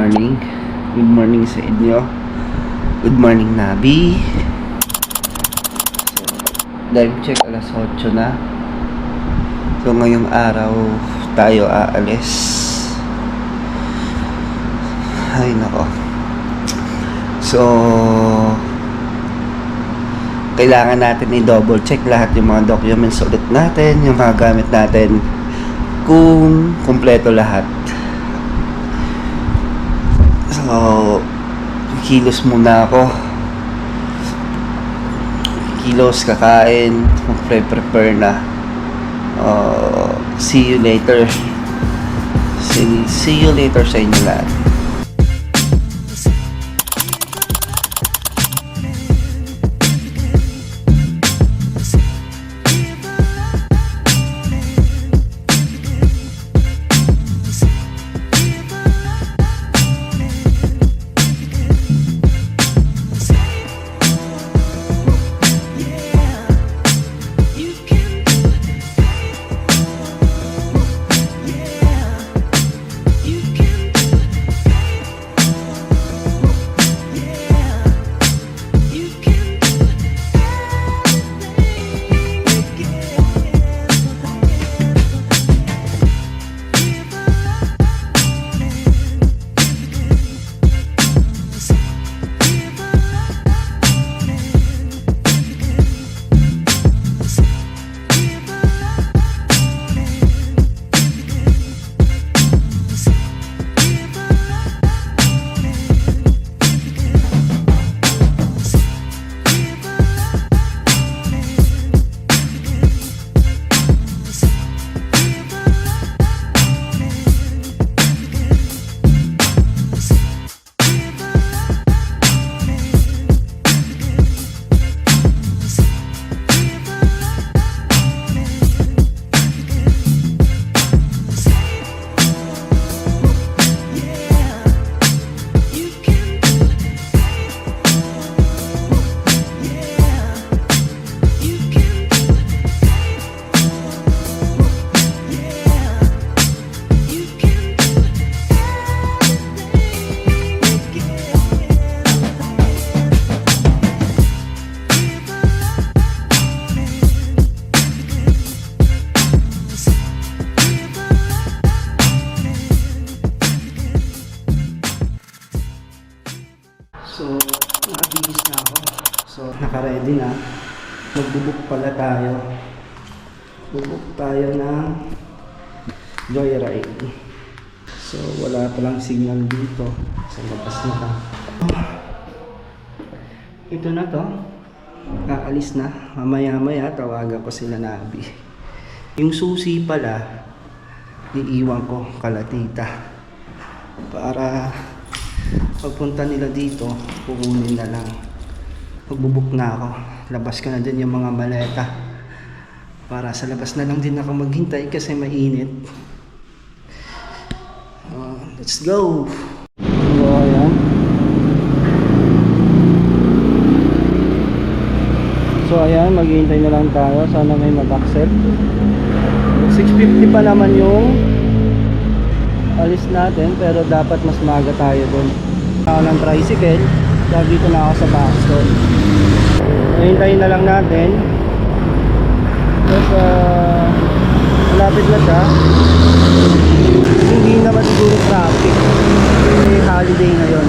morning. Good morning sa inyo. Good morning, Nabi. So, dive check alas 8 na. So, ngayong araw tayo aalis. Ay, nako. So, kailangan natin i-double check lahat yung mga documents ulit natin, yung mga gamit natin, kung kumpleto lahat. So, kilos muna ako. Kilos, kakain, mag-prepare na. See you later. See you later sa inyo lahat. So, nakabihis na ako. So, naka-ready na. Magbubuk pala tayo. Bubuk tayo ng Joyride. So, wala palang signal dito. Sa labas na ta. Ito na to. Aalis na. Mamaya-maya, tawagan ko sila Nabi. Yung susi pala, iiwan ko kala tita. Para pagpunta nila dito, kukunin na lang. Magbubuk na ako. Labas ka na din yung mga maleta. Para sa labas na lang din ako maghintay kasi mainit. Let's go! So, ayan. So, ayan. Maghihintay na lang tayo. Sana may mag-accept. 6:50 pa naman yung alis natin. Pero dapat mas maaga tayo dun. Ako ng tricycle, kaya dito na ako sa Boston. Hintayin na lang natin. Tapos malapit na siya. Hindi naman siguro traffic kasi holiday ngayon.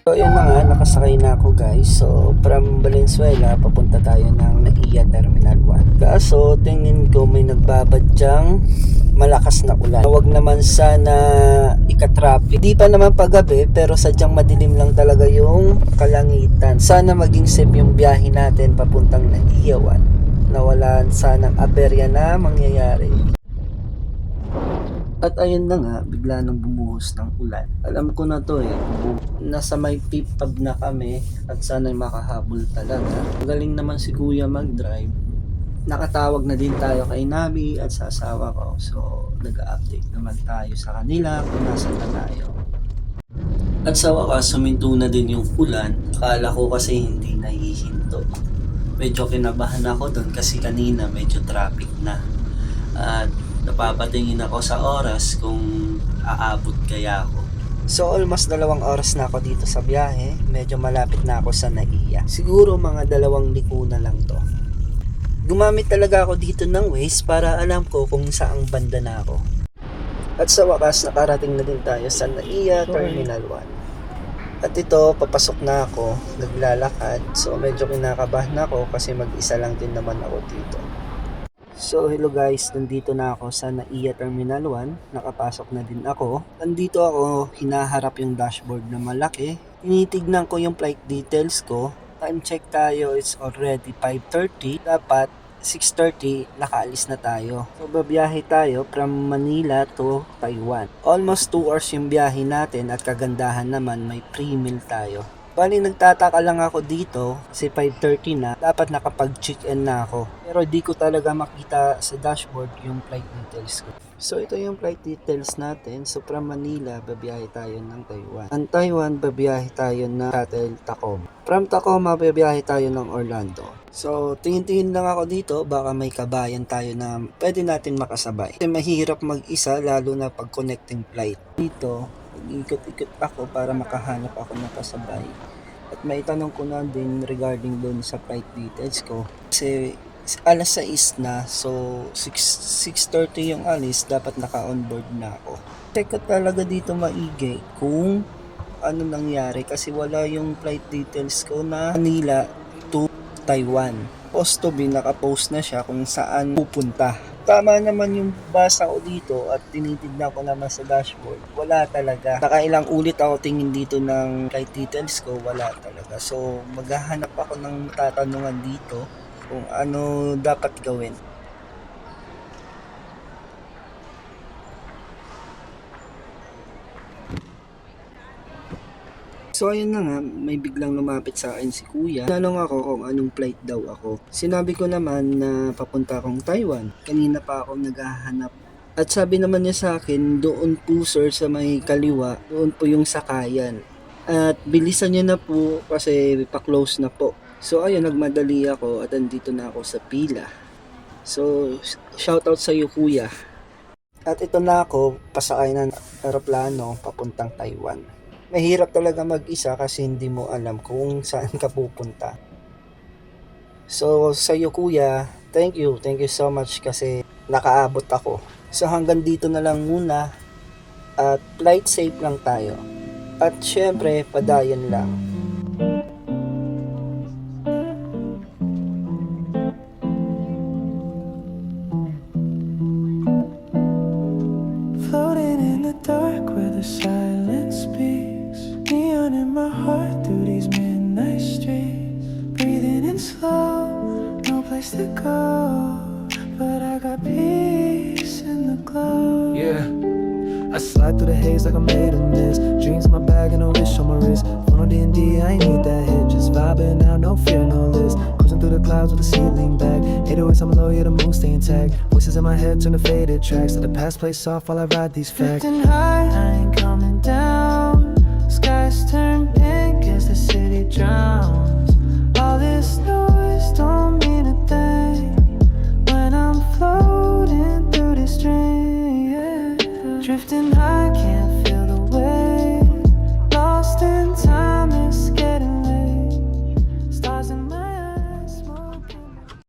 So yun mga, nakasakay na ako guys. So from Valenzuela, papunta tayo ng NAIA Terminal 1. Kaso tingin ko may nagbabadyang malakas na ulan. Huwag naman sana ika-traffic. Di pa naman paggabi, pero sadyang madilim lang talaga yung kalangitan. Sana maging safe yung biyahe natin papuntang NAIA 1. na wala sanang aberya na mangyayari. At ayun na nga, bigla nang bumuhos ng ulan. Alam ko na to nasa may pipab na kami at sana'y makahabol talaga. Magaling naman si kuya mag-drive. Nakatawag na din tayo kay Nabi at sa asawa ko. So, nag-update naman tayo sa kanila kung nasan na tayo. At sa wakas, suminto na din yung ulan. Akala ko kasi hindi nahihinto. Medyo kinabahan ako doon kasi kanina medyo traffic na. At napapatingin ako sa oras kung aabot kaya ako. So almost 2 oras na ako dito sa biyahe. Medyo malapit na ako sa Naiya. Siguro mga 2 liko na lang to. Gumamit talaga ako dito ng Waze para alam ko kung saang banda na ako. At sa wakas, nakarating na din tayo sa Naiya Terminal 1. At ito, papasok na ako, naglalakad. So medyo kinakabahan ako kasi mag-isa lang din naman ako dito. So hello guys, nandito na ako sa Naiya Terminal 1. Nakapasok na din ako. Nandito ako, hinaharap yung dashboard na malaki. Tinitignan ko yung flight details ko. Time check tayo, it's already 5:30. Dapat 6:30 nakaalis na tayo. So babiyahe tayo from Manila to Taiwan. Almost 2 hours yung biyahe natin at kagandahan naman may free meal tayo. Bali nagtataka lang ako dito kasi 5:30 na, dapat nakapag-check-in na ako. Pero di ko talaga makita sa dashboard yung flight details ko. So ito yung flight details natin. So from Manila, babiyahe tayo ng Taiwan. Ang Taiwan, babiyahe tayo ng Shuttle Tacoma. From Tacoma, babiyahe tayo ng Orlando. So tingin-tingin lang ako dito, baka may kabayan tayo na pwede natin makasabay. Kasi mahirap mag-isa lalo na pag connecting flight. Dito, ikot-ikot ako para makahanap ako ng kasabay. At may tanong ko na din regarding doon sa flight details ko. Kasi alas 6 na, so 6:30 yung alis, dapat naka-onboard na ako. Check ko talaga dito maigi kung ano nangyari kasi wala yung flight details ko na Manila to Taiwan. Supposed to be nakapost na siya kung saan pupunta. Tama naman yung basa ko dito at tinitignan ko naman sa dashboard. Wala talaga. Nakailang ulit ako tingin dito ng flight details ko, wala talaga. So maghahanap ako ng tatanungan dito kung ano dapat gawin. So ayun na nga, may biglang lumapit sa akin si kuya. Tanong ako kung anong flight daw ako. Sinabi ko naman na papunta akong Taiwan. Kanina pa ako naghahanap. At sabi naman niya sa akin, doon po sir sa may kaliwa, doon po yung sakayan. At bilisan niya na po kasi pa-close na po. So ayun, nagmadali ako at andito na ako sa pila. So shoutout sa iyo kuya. At ito na ako, pasakay ng aeroplano papuntang Taiwan. Mahirap talaga mag-isa kasi hindi mo alam kung saan ka pupunta. So sa iyo kuya, thank you so much kasi nakaabot ako. So hanggang dito na lang muna at flight safe lang tayo. At syempre, padayon lang. Floating in the dark where the silence speaks. Neon in my heart through these midnight streets. Breathing in slow, no place to go, but I got peace in the glow. Yeah, I slide through the haze like I'm made of mist. Dreams in my bag and a wish on my wrist. Phone on D&D, I ain't need that hit. Just vibing out, no fear, no list. Cruising through the clouds with a ceiling back. 808s, I'm low, yeah, the moon stay intact. Voices in my head turn to faded tracks. Let the past play soft while I ride these facts. Drifting high, I ain't coming down. Skies turn pink as the city drowns. All this noise don't mean a thing when I'm floating through this dream, yeah. Drifting high